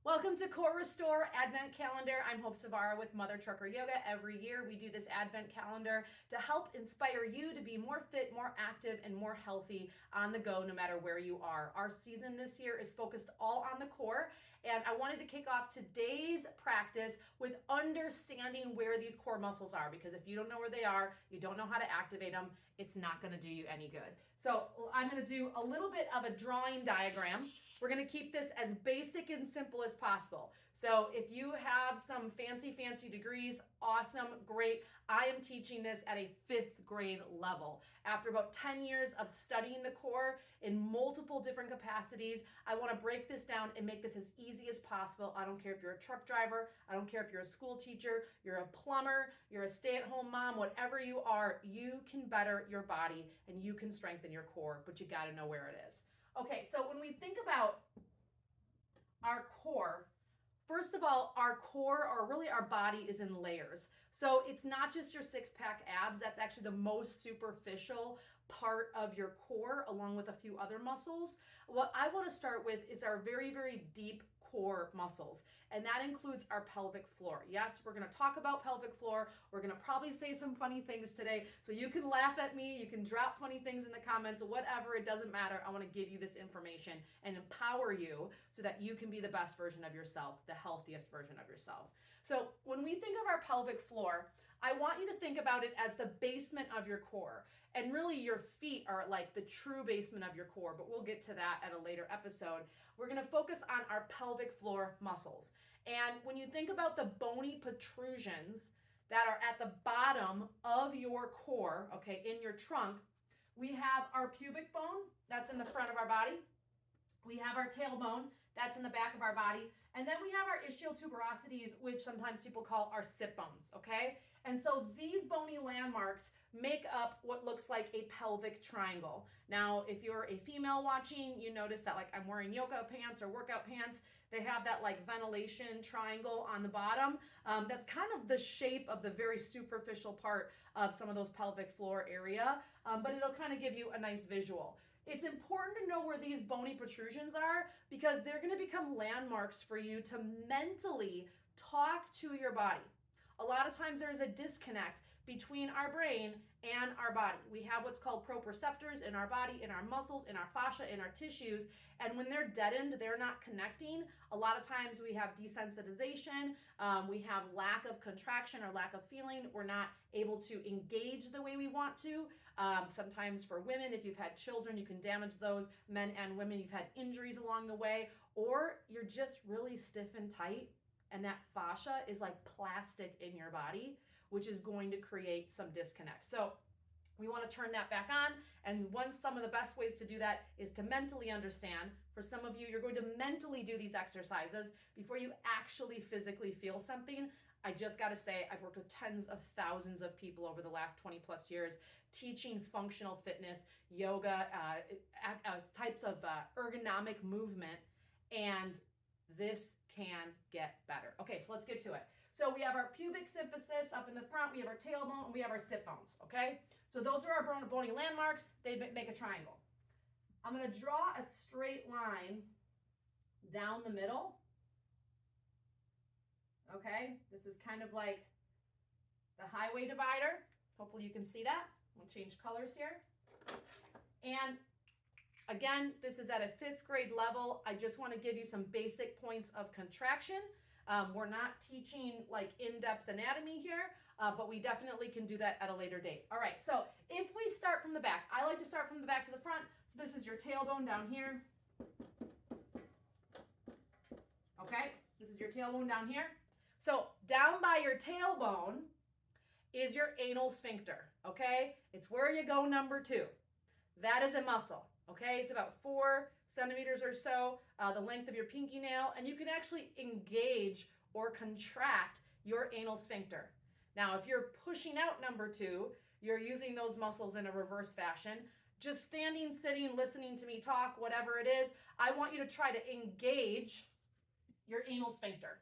Welcome to Core Restore Advent Calendar. I'm Hope Savara with Mother Trucker Yoga. Every year we do this Advent calendar to help inspire you to be more fit, more active, and more healthy on the go no matter where you are. Our season this year is focused all on the core, and I wanted to kick off today's practice with understanding where these core muscles are, because if you don't know where they are, you don't know how to activate them, it's not going to do you any good. So I'm going to do a little bit of a drawing diagram. We're going to keep this as basic and simple as possible. So if you have some fancy degrees, awesome, great. I am teaching this at a 5th grade level. After about 10 years of studying the core in multiple different capacities, I want to break this down and make this as easy as possible. I don't care if you're a truck driver, I don't care if you're a school teacher, you're a plumber, you're a stay-at-home mom, whatever you are, you can better your body and you can strengthen your core, but you got to know where it is. Okay, so when we think about our core, first of all, our core, or really our body, is in layers. So it's not just your six-pack abs. That's actually the most superficial part of your core, along with a few other muscles. What I want to start with is our very deep core muscles, and that includes our pelvic floor. Yes, we're going to talk about pelvic floor. We're going to probably say some funny things today, so you can laugh at me, you can drop funny things in the comments, whatever, it doesn't matter. I want to give you this information and empower you so that you can be the best version of yourself, the healthiest version of yourself. So when we think of our pelvic floor, I want you to think about it as the basement of your core. And really your feet are like the true basement of your core, but we'll get to that at a later episode. We're going to focus on our pelvic floor muscles. And when you think about the bony protrusions that are at the bottom of your core, okay, in your trunk, we have our pubic bone, that's in the front of our body. We have our tailbone, that's in the back of our body. And then we have our ischial tuberosities, which sometimes people call our sit bones, okay? And so these bony landmarks make up what looks like a pelvic triangle. Now, if you're a female watching, you notice that like I'm wearing yoga pants or workout pants. They have that like ventilation triangle on the bottom. That's kind of the shape of the very superficial part of some of those pelvic floor area, but it'll kind of give you a nice visual. It's important to know where these bony protrusions are because they're going to become landmarks for you to mentally talk to your body. A lot of times there is a disconnect between our brain and our body. We have what's called proprioceptors in our body, in our muscles, in our fascia, in our tissues, and when they're deadened, they're not connecting. A lot of times we have desensitization, we have lack of contraction or lack of feeling. We're not able to engage the way we want to. Sometimes for women, if you've had children, you can damage those. Men and women, you've had injuries along the way, or you're just really stiff and tight, and that fascia is like plastic in your body, which is going to create some disconnect. So we want to turn that back on. And some of the best ways to do that is to mentally understand. For some of you, you're going to mentally do these exercises before you actually physically feel something. I just got to say, I've worked with tens of thousands of people over the last 20 plus years, teaching functional fitness, yoga, types of ergonomic movement, and this can get better. Okay, so let's get to it. So we have our pubic symphysis up in the front, we have our tailbone, and we have our sit bones, okay? So those are our bony landmarks. They make a triangle. I'm going to draw a straight line down the middle, okay? This is kind of like the highway divider. Hopefully you can see that. We'll change colors here. And again, this is at a 5th grade level. I just want to give you some basic points of contraction. We're not teaching like in-depth anatomy here, but we definitely can do that at a later date. All right, so if we start from the back, I like to start from the back to the front. So this is your tailbone down here. Okay, this is your tailbone down here. So down by your tailbone is your anal sphincter, okay? It's where you go number 2. That is a muscle. Okay, it's about 4 centimeters or so, the length of your pinky nail, and you can actually engage or contract your anal sphincter. Now, if you're pushing out number 2, you're using those muscles in a reverse fashion. Just standing, sitting, listening to me talk, whatever it is, I want you to try to engage your anal sphincter.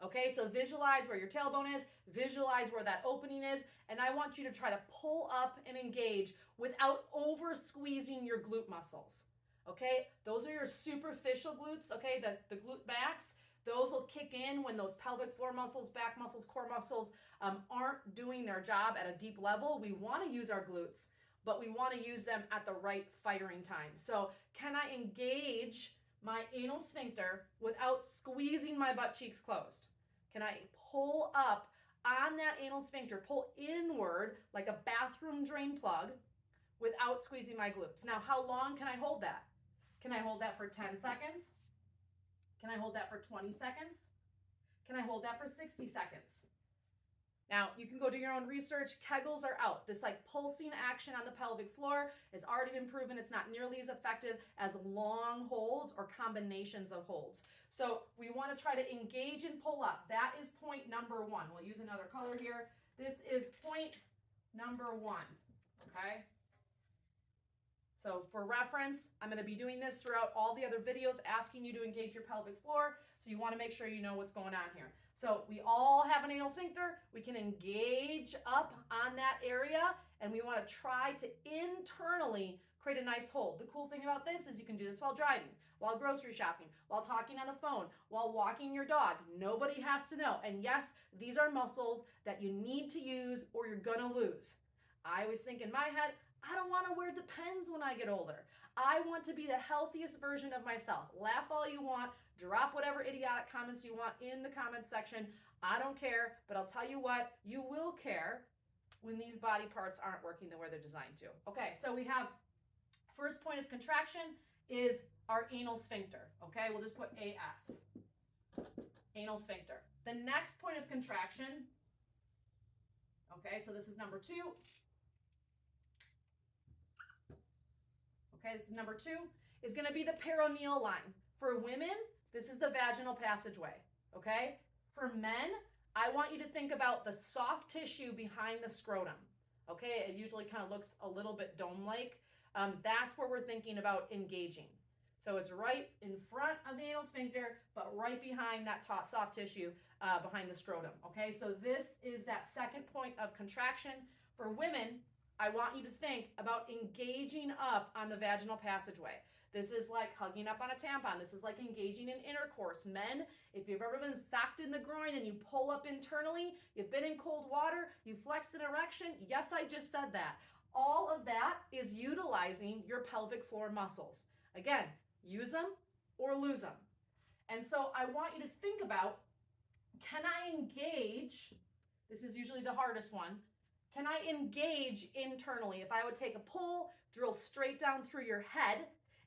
Okay, so visualize where your tailbone is, visualize where that opening is, and I want you to try to pull up and engage without over squeezing your glute muscles. Okay, those are your superficial glutes, okay, the glute backs. Those will kick in when those pelvic floor muscles, back muscles, core muscles aren't doing their job at a deep level. We want to use our glutes, but we want to use them at the right firing time. So can I engage my anal sphincter without squeezing my butt cheeks closed? Can I pull up on that anal sphincter, pull inward like a bathroom drain plug without squeezing my glutes? Now, how long can I hold that? Can I hold that for 10 seconds? Can I hold that for 20 seconds? Can I hold that for 60 seconds? Now, you can go do your own research. Kegels are out. This like pulsing action on the pelvic floor has already been proven it's not nearly as effective as long holds or combinations of holds. So we want to try to engage and pull up. That is point number one. We'll use another color here. This is point number one, okay? So for reference, I'm going to be doing this throughout all the other videos asking you to engage your pelvic floor. So you want to make sure you know what's going on here. So we all have an anal sphincter. We can engage up on that area, and we want to try to internally create a nice hold. The cool thing about this is you can do this while driving, while grocery shopping, while talking on the phone, while walking your dog. Nobody has to know. And yes, these are muscles that you need to use or you're going to lose. I always think in my head, I don't want to wear Depends when I get older. I want to be the healthiest version of myself. Laugh all you want, drop whatever idiotic comments you want in the comments section. I don't care, but I'll tell you what, you will care when these body parts aren't working the way they're designed to. Okay, so we have first point of contraction is our anal sphincter. Okay, we'll just put AS, anal sphincter. The next point of contraction, okay, so this is number 2. Okay, this is number 2, is going to be the perineal line. For women, this is the vaginal passageway, okay? For men, I want you to think about the soft tissue behind the scrotum, okay? It usually kind of looks a little bit dome-like. That's where we're thinking about engaging. So it's right in front of the anal sphincter, but right behind that soft tissue behind the scrotum, okay? So this is that second point of contraction. For women, I want you to think about engaging up on the vaginal passageway. This is like hugging up on a tampon. This is like engaging in intercourse. Men, if you've ever been socked in the groin and you pull up internally, you've been in cold water, you flexed an erection. Yes, I just said that. All of that is utilizing your pelvic floor muscles. Again, use them or lose them. And so I want you to think about, can I engage? This is usually the hardest one. Can I engage internally? If I would take a pull, drill straight down through your head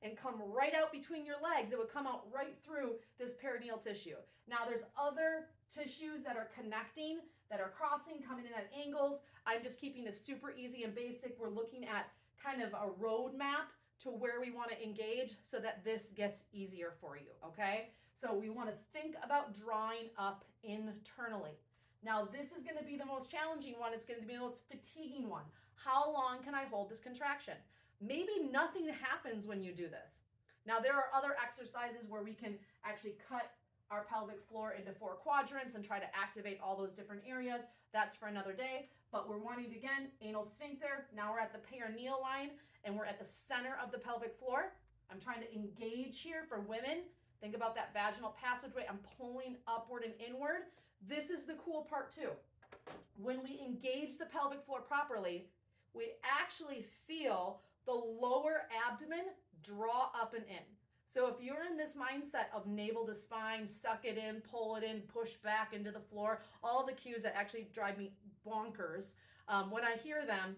and come right out between your legs, it would come out right through this perineal tissue. Now there's other tissues that are connecting, that are crossing, coming in at angles. I'm just keeping this super easy and basic. We're looking at kind of a roadmap to where we want to engage so that this gets easier for you, okay? So we want to think about drawing up internally. Now, this is going to be the most challenging one. It's going to be the most fatiguing one. How long can I hold this contraction? Maybe nothing happens when you do this. Now, there are other exercises where we can actually cut our pelvic floor into 4 quadrants and try to activate all those different areas. That's for another day. But we're wanting to, again, anal sphincter. Now we're at the perineal line and we're at the center of the pelvic floor. I'm trying to engage here for women. Think about that vaginal passageway. I'm pulling upward and inward. This is the cool part too. When we engage the pelvic floor properly, we actually feel the lower abdomen draw up and in. So if you're in this mindset of navel to spine, suck it in, pull it in, push back into the floor, all the cues that actually drive me bonkers, when I hear them,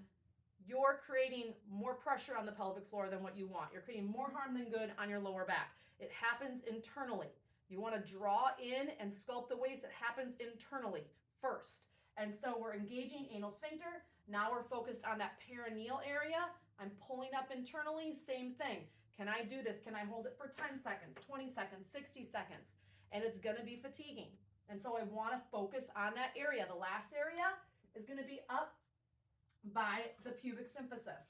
you're creating more pressure on the pelvic floor than what you want. You're creating more harm than good on your lower back. It happens internally. You want to draw in and sculpt the waist. It happens internally first. And so we're engaging anal sphincter. Now we're focused on that perineal area. I'm pulling up internally, same thing. Can I do this? Can I hold it for 10 seconds, 20 seconds, 60 seconds? And it's going to be fatiguing. And so I want to focus on that area. The last area is going to be up by the pubic symphysis.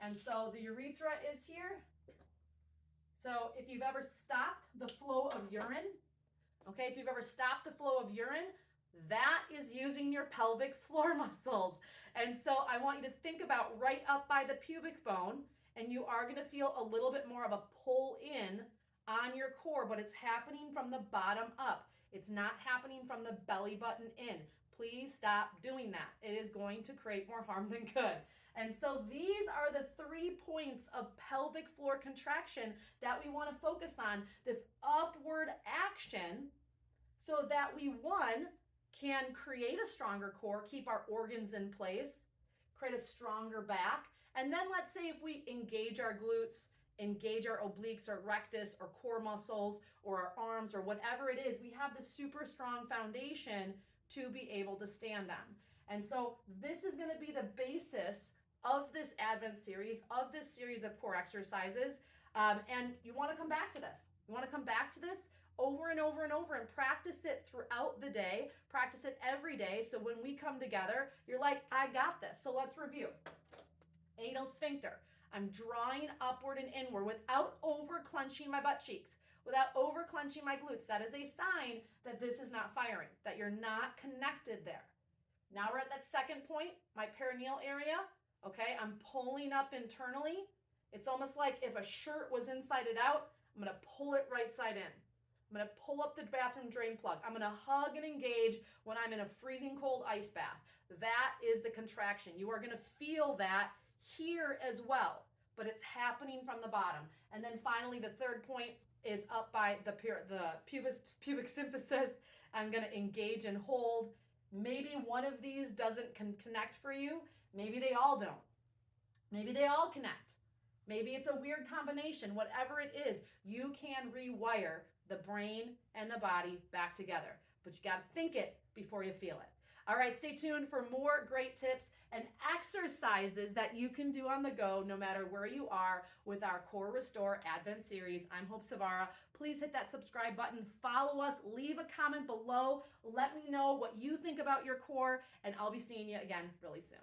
And so the urethra is here. So if you've ever stopped the flow of urine, okay, if you've ever stopped the flow of urine, that is using your pelvic floor muscles. And so I want you to think about right up by the pubic bone, and you are going to feel a little bit more of a pull in on your core, but it's happening from the bottom up. It's not happening from the belly button in. Please stop doing that. It is going to create more harm than good. And so these are the 3 points of pelvic floor contraction that we want to focus on, this upward action, so that we, one, can create a stronger core, keep our organs in place, create a stronger back. And then let's say if we engage our glutes, engage our obliques or rectus or core muscles or our arms or whatever it is, we have the super strong foundation to be able to stand on. And so this is going to be the basis of this Advent series, of this series of core exercises. And you want to come back to this. You want to come back to this over and over and over and practice it throughout the day. Practice it every day. So when we come together, you're like, I got this. So let's review. Anal sphincter. I'm drawing upward and inward without over clenching my butt cheeks, without over clenching my glutes. That is a sign that this is not firing, that you're not connected there. Now we're at that second point, my perineal area. Okay, I'm pulling up internally. It's almost like if a shirt was inside it out, I'm going to pull it right side in. I'm going to pull up the bathroom drain plug. I'm going to hug and engage when I'm in a freezing cold ice bath. That is the contraction. You are going to feel that here as well, but it's happening from the bottom. And then finally, the third point is up by the pubic symphysis. I'm going to engage and hold. Maybe one of these doesn't connect for you. Maybe they all don't. Maybe they all connect. Maybe it's a weird combination. Whatever it is, you can rewire the brain and the body back together. But you got to think it before you feel it. All right, stay tuned for more great tips and exercises that you can do on the go no matter where you are with our Core Restore Advent series. I'm Hope Savara. Please hit that subscribe button, follow us, leave a comment below. Let me know what you think about your core, and I'll be seeing you again really soon.